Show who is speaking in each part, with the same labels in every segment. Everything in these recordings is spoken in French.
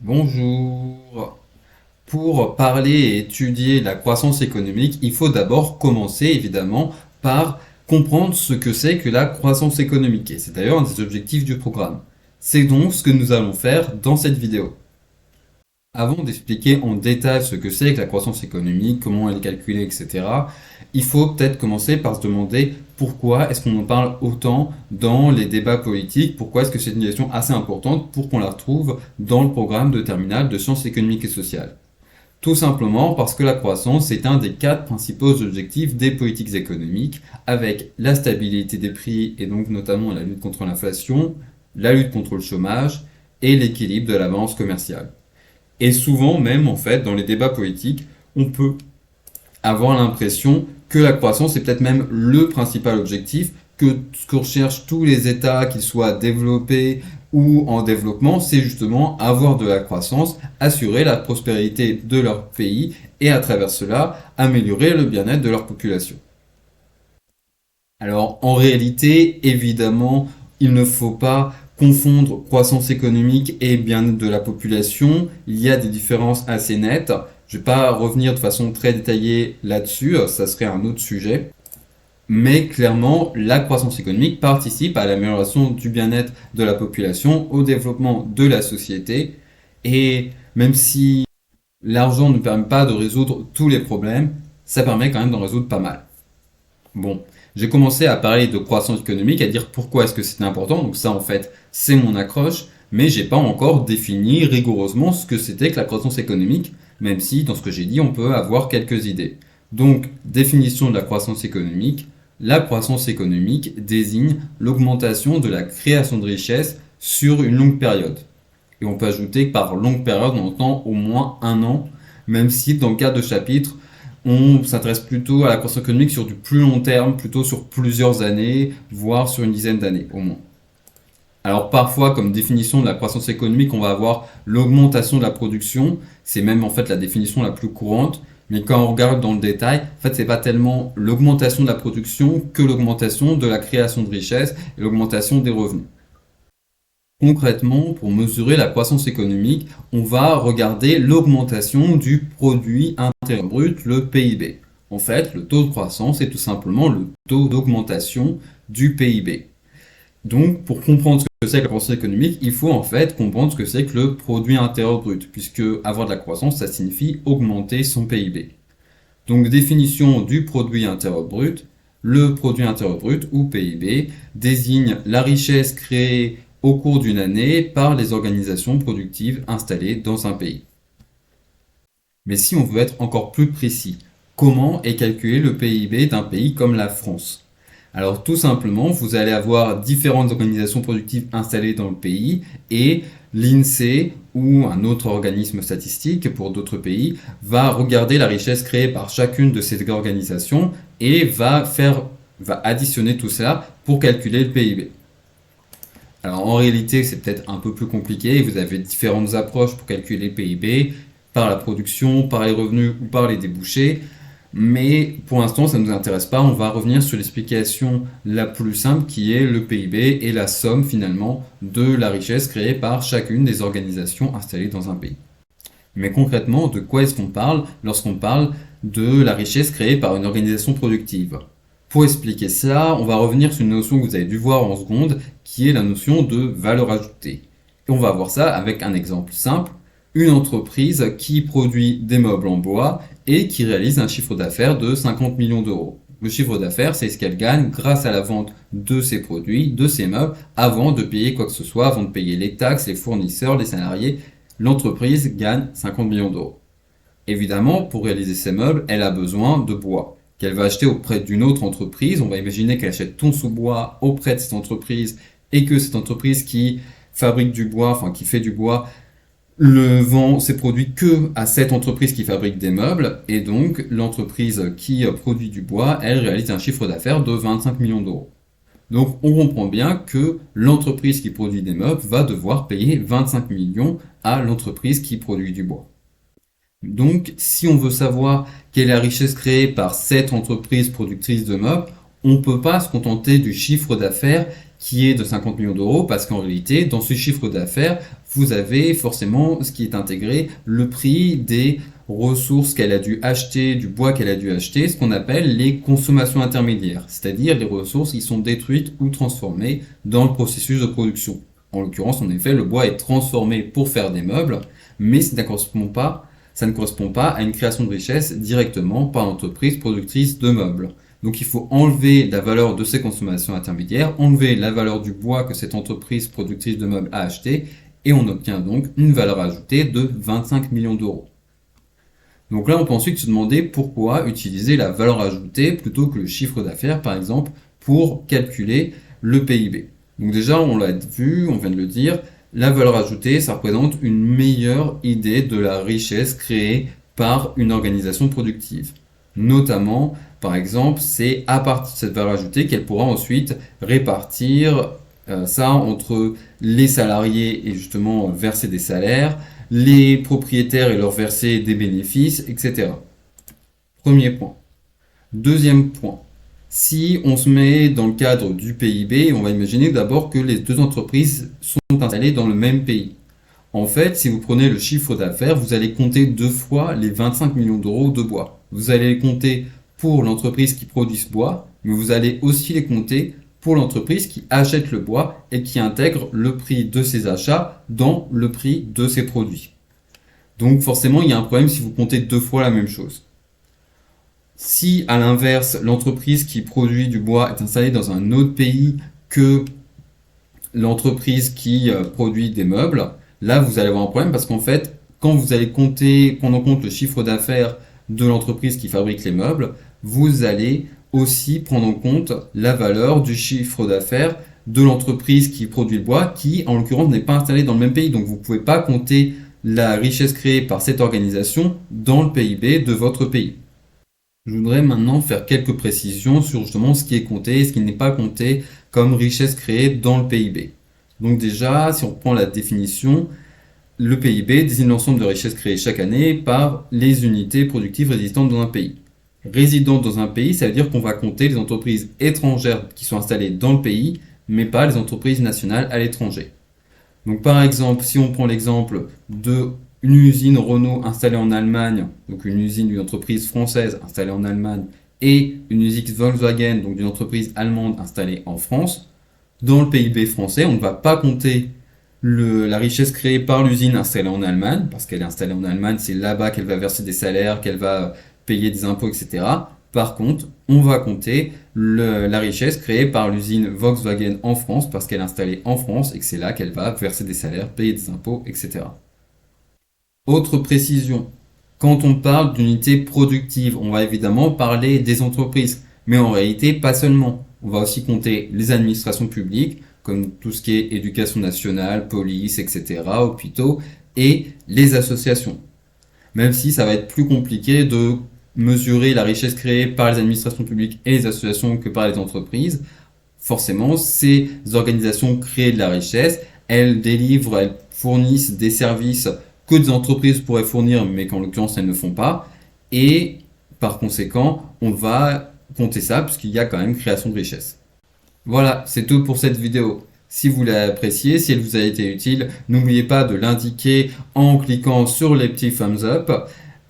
Speaker 1: Bonjour. Pour parler et étudier la croissance économique, il faut d'abord commencer évidemment par comprendre ce que c'est que la croissance économique. Et c'est d'ailleurs un des objectifs du programme. C'est donc ce que nous allons faire dans cette vidéo. Avant d'expliquer en détail ce que c'est que la croissance économique, comment elle est calculée, etc., il faut peut-être commencer par se demander pourquoi est-ce qu'on en parle autant dans les débats politiques, pourquoi est-ce que c'est une question assez importante pour qu'on la retrouve dans le programme de terminale de sciences économiques et sociales. Tout simplement parce que la croissance est un des quatre principaux objectifs des politiques économiques, avec la stabilité des prix et donc notamment la lutte contre l'inflation, la lutte contre le chômage et l'équilibre de la balance commerciale. Et souvent même, en fait, dans les débats politiques, on peut avoir l'impression que la croissance est peut-être même le principal objectif, que ce que recherchent tous les États, qu'ils soient développés ou en développement, c'est justement avoir de la croissance, assurer la prospérité de leur pays et à travers cela, améliorer le bien-être de leur population. Alors en réalité, évidemment, il ne faut pas confondre croissance économique et bien-être de la population. Il y a des différences assez nettes. Je ne vais pas revenir de façon très détaillée là-dessus, ça serait un autre sujet. Mais clairement, la croissance économique participe à l'amélioration du bien-être de la population, au développement de la société. Et même si l'argent ne permet pas de résoudre tous les problèmes, ça permet quand même d'en résoudre pas mal. Bon, j'ai commencé à parler de croissance économique, à dire pourquoi est-ce que c'était important, donc ça en fait c'est mon accroche, mais j'ai pas encore défini rigoureusement ce que c'était que la croissance économique, même si dans ce que j'ai dit on peut avoir quelques idées. Donc, définition de la croissance économique. La croissance économique désigne l'augmentation de la création de richesse sur une longue période. Et on peut ajouter que par longue période on entend au moins un an, même si dans le cadre de chapitre on s'intéresse plutôt à la croissance économique sur du plus long terme, plutôt sur plusieurs années, voire sur une dizaine d'années au moins. Alors parfois, comme définition de la croissance économique, on va avoir l'augmentation de la production. C'est même en fait la définition la plus courante. Mais quand on regarde dans le détail, en fait, c'est pas tellement l'augmentation de la production que l'augmentation de la création de richesse et l'augmentation des revenus. Concrètement, pour mesurer la croissance économique, on va regarder l'augmentation du produit intérieur brut, le PIB. En fait, le taux de croissance est tout simplement le taux d'augmentation du PIB. Donc, pour comprendre ce que c'est que la croissance économique, il faut en fait comprendre ce que c'est que le produit intérieur brut, puisque avoir de la croissance, ça signifie augmenter son PIB. Donc, définition du produit intérieur brut. Le produit intérieur brut, ou PIB, désigne la richesse créée au cours d'une année par les organisations productives installées dans un pays. Mais si on veut être encore plus précis, comment est calculé le PIB d'un pays comme la France? Alors tout simplement, vous allez avoir différentes organisations productives installées dans le pays et l'INSEE ou un autre organisme statistique pour d'autres pays va regarder la richesse créée par chacune de ces organisations et va additionner tout ça pour calculer le PIB. Alors en réalité, c'est peut-être un peu plus compliqué. Vous avez différentes approches pour calculer le PIB, par la production, par les revenus ou par les débouchés. Mais pour l'instant, ça ne nous intéresse pas. On va revenir sur l'explication la plus simple qui est le PIB et la somme finalement de la richesse créée par chacune des organisations installées dans un pays. Mais concrètement, de quoi est-ce qu'on parle lorsqu'on parle de la richesse créée par une organisation productive? Pour expliquer cela, on va revenir sur une notion que vous avez dû voir en seconde, qui est la notion de valeur ajoutée. Et on va voir ça avec un exemple simple. Une entreprise qui produit des meubles en bois et qui réalise un chiffre d'affaires de 50 millions d'euros. Le chiffre d'affaires, c'est ce qu'elle gagne grâce à la vente de ses produits, de ses meubles, avant de payer quoi que ce soit, avant de payer les taxes, les fournisseurs, les salariés. L'entreprise gagne 50 millions d'euros. Évidemment, pour réaliser ces meubles, elle a besoin de bois qu'elle va acheter auprès d'une autre entreprise. On va imaginer qu'elle achète ton sous-bois auprès de cette entreprise et que cette entreprise qui fabrique du bois, enfin qui fait du bois, le vend ses produits que à cette entreprise qui fabrique des meubles, et donc l'entreprise qui produit du bois, elle réalise un chiffre d'affaires de 25 millions d'euros. Donc on comprend bien que l'entreprise qui produit des meubles va devoir payer 25 millions à l'entreprise qui produit du bois. Donc si on veut savoir quelle est la richesse créée par cette entreprise productrice de meubles, on ne peut pas se contenter du chiffre d'affaires qui est de 50 millions d'euros parce qu'en réalité, dans ce chiffre d'affaires, vous avez forcément ce qui est intégré, le prix des ressources qu'elle a dû acheter, du bois qu'elle a dû acheter, ce qu'on appelle les consommations intermédiaires, c'est-à-dire les ressources qui sont détruites ou transformées dans le processus de production. En l'occurrence, en effet, le bois est transformé pour faire des meubles, mais ça ne correspond pas à une création de richesse directement par l'entreprise productrice de meubles. Donc il faut enlever la valeur de ces consommations intermédiaires, enlever la valeur du bois que cette entreprise productrice de meubles a acheté, et on obtient donc une valeur ajoutée de 25 millions d'euros. Donc là, on peut ensuite se demander pourquoi utiliser la valeur ajoutée plutôt que le chiffre d'affaires, par exemple, pour calculer le PIB. Donc déjà, on l'a vu, on vient de le dire, la valeur ajoutée, ça représente une meilleure idée de la richesse créée par une organisation productive. Notamment, par exemple, c'est à partir de cette valeur ajoutée qu'elle pourra ensuite répartir ça entre les salariés et justement verser des salaires, les propriétaires et leur verser des bénéfices, etc. Premier point. Deuxième point. Si on se met dans le cadre du PIB, on va imaginer d'abord que les deux entreprises sont installées dans le même pays. En fait, si vous prenez le chiffre d'affaires, vous allez compter deux fois les 25 millions d'euros de bois. Vous allez les compter pour l'entreprise qui produit ce bois, mais vous allez aussi les compter pour l'entreprise qui achète le bois et qui intègre le prix de ses achats dans le prix de ses produits. Donc forcément, il y a un problème si vous comptez deux fois la même chose. Si à l'inverse, l'entreprise qui produit du bois est installée dans un autre pays que l'entreprise qui produit des meubles, là vous allez avoir un problème parce qu'en fait, quand vous allez prendre en compte le chiffre d'affaires de l'entreprise qui fabrique les meubles, vous allez aussi prendre en compte la valeur du chiffre d'affaires de l'entreprise qui produit le bois, qui en l'occurrence n'est pas installée dans le même pays. Donc vous ne pouvez pas compter la richesse créée par cette organisation dans le PIB de votre pays. Je voudrais maintenant faire quelques précisions sur justement ce qui est compté et ce qui n'est pas compté comme richesse créée dans le PIB. Donc déjà, si on prend la définition, le PIB désigne l'ensemble de richesses créées chaque année par les unités productives résistantes dans un pays. Résidentes dans un pays, ça veut dire qu'on va compter les entreprises étrangères qui sont installées dans le pays, mais pas les entreprises nationales à l'étranger. Donc par exemple, si on prend l'exemple d'une usine Renault installée en Allemagne, donc une usine d'une entreprise française installée en Allemagne, et une usine Volkswagen, donc d'une entreprise allemande installée en France, dans le PIB français, on ne va pas compter la richesse créée par l'usine installée en Allemagne, parce qu'elle est installée en Allemagne, c'est là-bas qu'elle va verser des salaires, qu'elle va payer des impôts, etc. Par contre, on va compter la richesse créée par l'usine Volkswagen en France, parce qu'elle est installée en France et que c'est là qu'elle va verser des salaires, payer des impôts, etc. Autre précision, quand on parle d'unité productive, on va évidemment parler des entreprises, mais en réalité pas seulement. On va aussi compter les administrations publiques, comme tout ce qui est éducation nationale, police, etc., hôpitaux, et les associations. Même si ça va être plus compliqué de mesurer la richesse créée par les administrations publiques et les associations que par les entreprises, forcément, ces organisations créent de la richesse, elles fournissent des services que des entreprises pourraient fournir, mais qu'en l'occurrence elles ne font pas, et par conséquent, on va compter ça, puisqu'il y a quand même création de richesse. Voilà, c'est tout pour cette vidéo. Si vous l'avez appréciée, si elle vous a été utile, n'oubliez pas de l'indiquer en cliquant sur les petits thumbs up.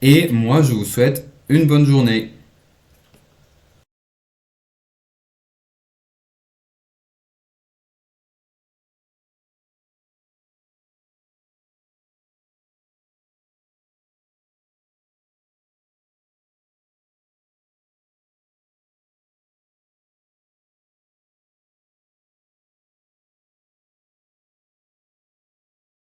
Speaker 1: Et moi, je vous souhaite une bonne journée.